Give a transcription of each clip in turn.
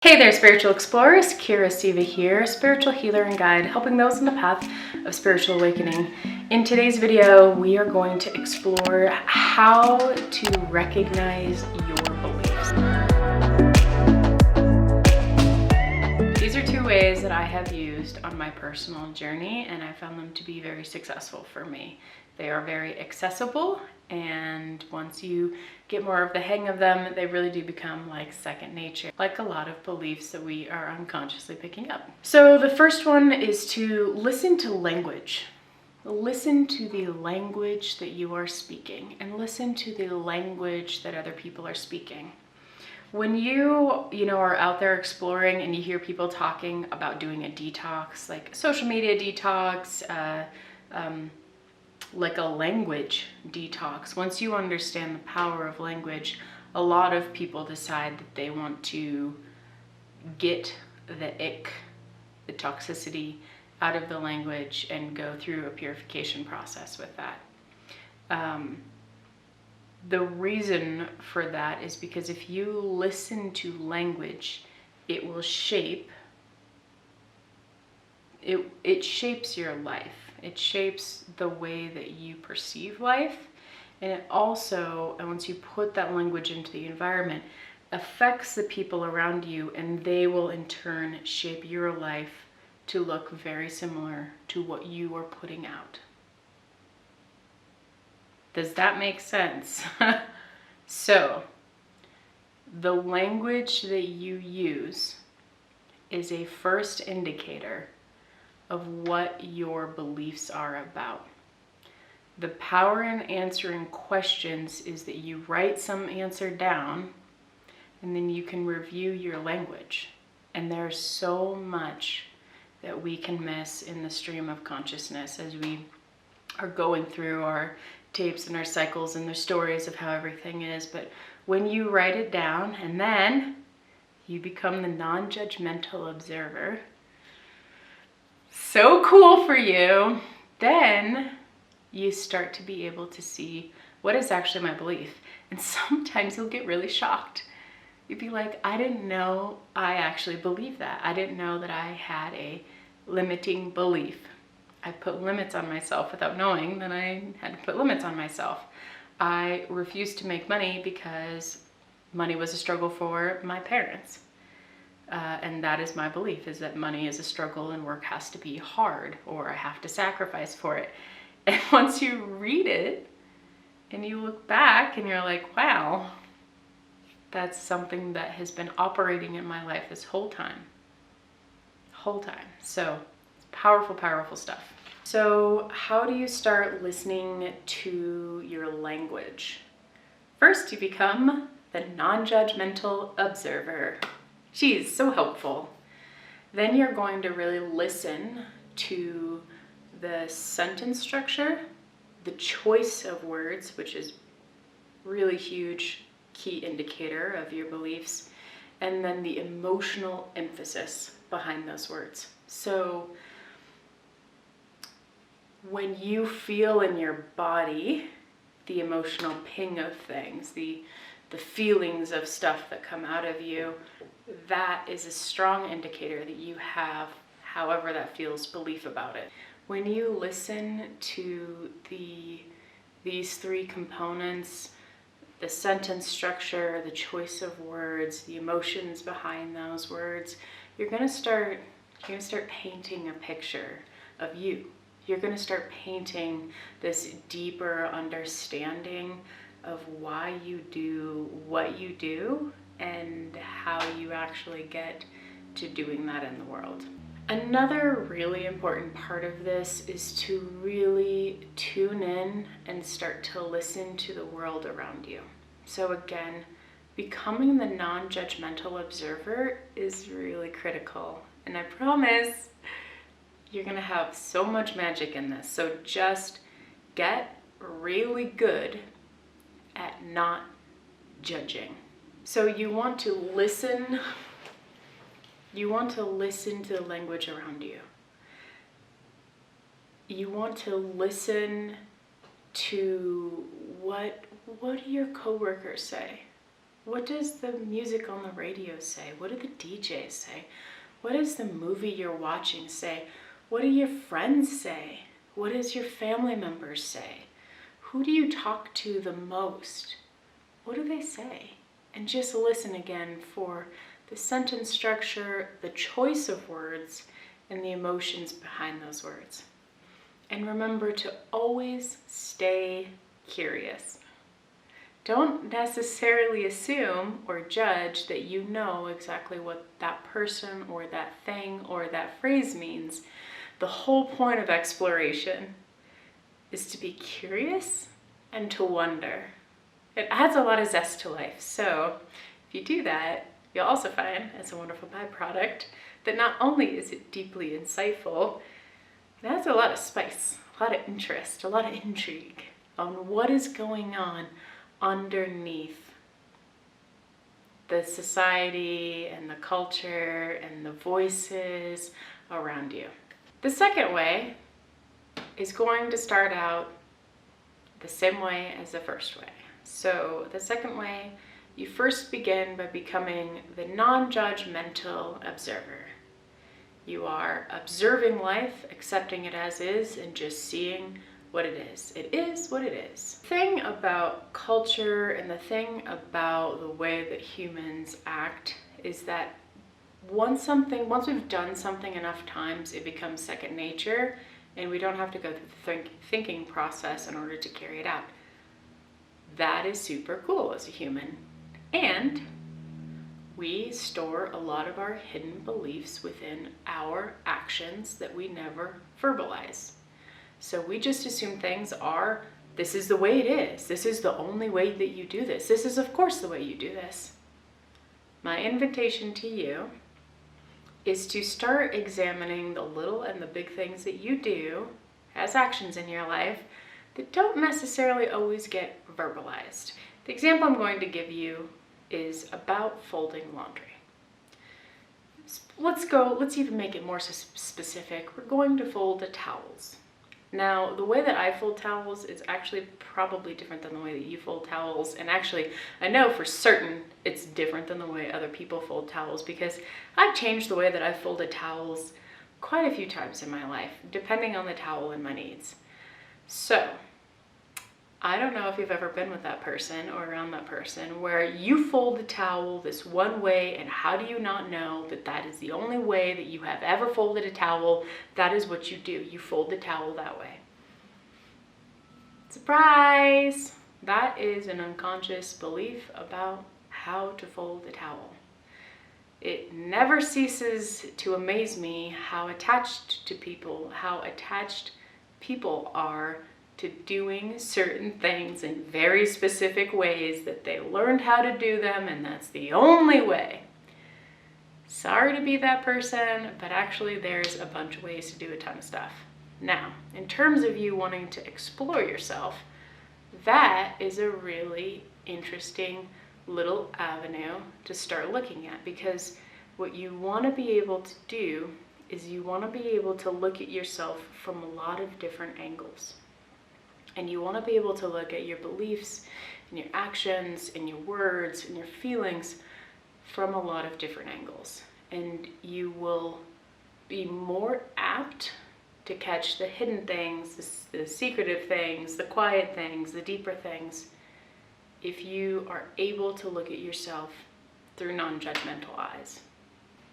Hey there, spiritual explorers. Kira Siva here, spiritual healer and guide, helping those on the path of spiritual awakening. In today's video, we are going to explore how to recognize your beliefs. These are two ways that I have used on my personal journey, and I found them to be very successful for me. They are very accessible, and once you get more of the hang of them, they really do become like second nature, like a lot of beliefs that we are unconsciously picking up. So the first one is to listen to language. Listen to the language that you are speaking, and listen to the language that other people are speaking. When you are out there exploring and you hear people talking about doing a detox, like social media detox, like a language detox, once you understand the power of language, a lot of people decide that they want to get the ick, the toxicity out of the language and go through a purification process with that. The reason for that is because if you listen to language, it will shape, it shapes your life. It shapes the way that you perceive life. And it also, and once you put that language into the environment, affects the people around you, and they will in turn shape your life to look very similar to what you are putting out. Does that make sense? So, the language that you use is a first indicator of what your beliefs are about. The power in answering questions is that you write some answer down, and then you can review your language. And there's so much that we can miss in the stream of consciousness as we are going through our tapes and our cycles and the stories of how everything is. But when you write it down and then you become the non-judgmental observer, so cool for you, then you start to be able to see what is actually my belief. And sometimes you'll get really shocked. You'd be like, I didn't know I actually believe that. I didn't know that I had a limiting belief. I put limits on myself without knowing that I had to put limits on myself. I refused to make money because money was a struggle for my parents. And that is my belief, is that money is a struggle and work has to be hard, or I have to sacrifice for it. And once you read it and you look back and you're like, wow, that's something that has been operating in my life this whole time. So powerful, powerful stuff. So how do you start listening to your language? First, you become the non-judgmental observer. Geez, so helpful. Then you're going to really listen to the sentence structure, the choice of words, which is really huge key indicator of your beliefs, and then the emotional emphasis behind those words. So when you feel in your body the emotional ping of things, the feelings of stuff that come out of you, that is a strong indicator that you have, however that feels, belief about it. When you listen to these three components, the sentence structure, the choice of words, the emotions behind those words, you're gonna start painting a picture of you. You're gonna start painting this deeper understanding of why you do what you do and how you actually get to doing that in the world. Another really important part of this is to really tune in and start to listen to the world around you. So again, becoming the non-judgmental observer is really critical. And I promise you're gonna have so much magic in this. So just get really good at not judging. So you want to listen to the language around you. You want to listen to what do your coworkers say? What does the music on the radio say? What do the DJs say? What does the movie you're watching say? What do your friends say? What does your family members say? Who do you talk to the most? What do they say? And just listen again for the sentence structure, the choice of words, and the emotions behind those words. And remember to always stay curious. Don't necessarily assume or judge that you know exactly what that person or that thing or that phrase means. The whole point of exploration is to be curious and to wonder. It adds a lot of zest to life. So if you do that, you'll also find, as a wonderful byproduct, that not only is it deeply insightful, it adds a lot of spice, a lot of interest, a lot of intrigue on what is going on underneath the society and the culture and the voices around you. The second way is going to start out the same way as the first way. So the second way, you first begin by becoming the non-judgmental observer. You are observing life, accepting it as is, and just seeing what it is. It is what it is. The thing about culture and the thing about the way that humans act is that once we've done something enough times, it becomes second nature, and we don't have to go through the thinking process in order to carry it out. That is super cool as a human. And we store a lot of our hidden beliefs within our actions that we never verbalize. So we just assume things are, this is the way it is. This is the only way that you do this. This is, of course, the way you do this. My invitation to you is to start examining the little and the big things that you do as actions in your life that don't necessarily always get verbalized. The example I'm going to give you is about folding laundry. Let's even make it more specific. We're going to fold the towels. Now, the way that I fold towels is actually probably different than the way that you fold towels. And actually, I know for certain it's different than the way other people fold towels, because I've changed the way that I've folded towels quite a few times in my life, depending on the towel and my needs. So, I don't know if you've ever been with that person or around that person where you fold the towel this one way, and how do you not know that that is the only way that you have ever folded a towel? That is what you do. You fold the towel that way. Surprise! That is an unconscious belief about how to fold a towel. It never ceases to amaze me how attached people are to doing certain things in very specific ways that they learned how to do them, and that's the only way. Sorry to be that person, but actually there's a bunch of ways to do a ton of stuff. Now, in terms of you wanting to explore yourself, that is a really interesting little avenue to start looking at, because what you want to be able to do is you want to be able to look at yourself from a lot of different angles. And you want to be able to look at your beliefs and your actions and your words and your feelings from a lot of different angles. And you will be more apt to catch the hidden things, the secretive things, the quiet things, the deeper things, if you are able to look at yourself through non-judgmental eyes.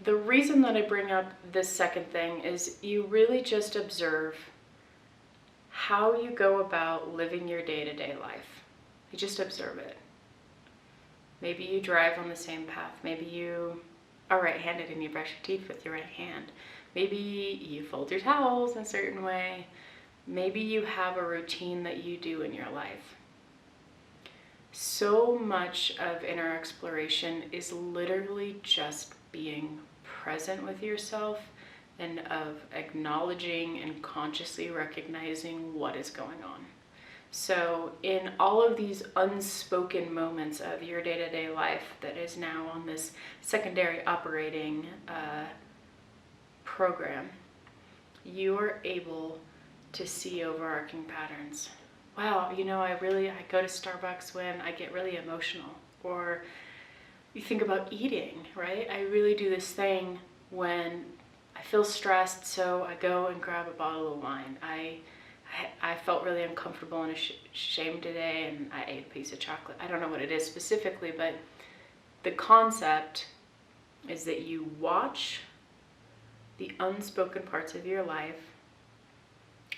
The reason that I bring up this second thing is you really just observe how you go about living your day-to-day life. You just observe it. Maybe you drive on the same path. Maybe you are right-handed and you brush your teeth with your right hand. Maybe you fold your towels in a certain way. Maybe you have a routine that you do in your life. So much of inner exploration is literally just being present with yourself and of acknowledging and consciously recognizing what is going on. So in all of these unspoken moments of your day-to-day life that is now on this secondary operating program, you are able to see overarching patterns. Wow, I go to Starbucks when I get really emotional, or you think about eating, right? I really do this thing when I feel stressed, so I go and grab a bottle of wine. I felt really uncomfortable and ashamed today, and I ate a piece of chocolate. I don't know what it is specifically, but the concept is that you watch the unspoken parts of your life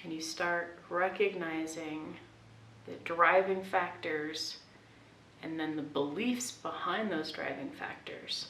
and you start recognizing the driving factors and then the beliefs behind those driving factors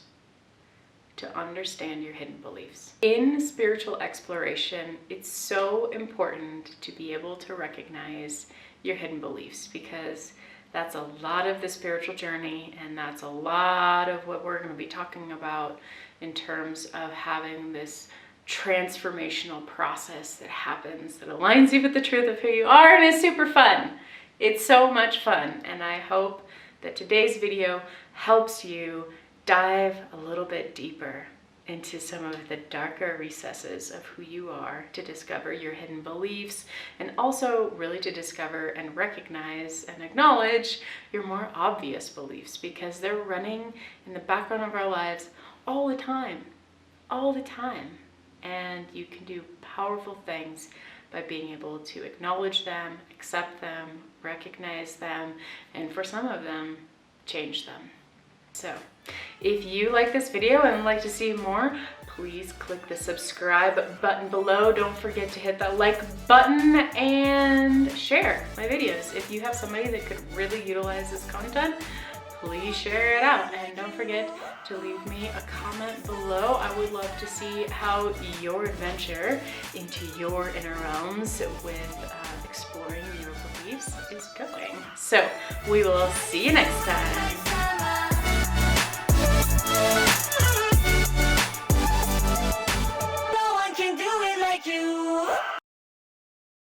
to understand your hidden beliefs. In spiritual exploration, it's so important to be able to recognize your hidden beliefs, because that's a lot of the spiritual journey, and that's a lot of what we're going to be talking about in terms of having this transformational process that happens that aligns you with the truth of who you are, and is super fun. It's so much fun, and I hope that today's video helps you dive a little bit deeper into some of the darker recesses of who you are, to discover your hidden beliefs, and also really to discover and recognize and acknowledge your more obvious beliefs, because they're running in the background of our lives all the time, and you can do powerful things by being able to acknowledge them, accept them, recognize them, and for some of them, change them. So if you like this video and would like to see more, please click the subscribe button below. Don't forget to hit that like button and share my videos. If you have somebody that could really utilize this content, please share it out. And don't forget to leave me a comment below. I would love to see how your adventure into your inner realms with exploring your beliefs is going. So we will see you next time. No one can do it like you.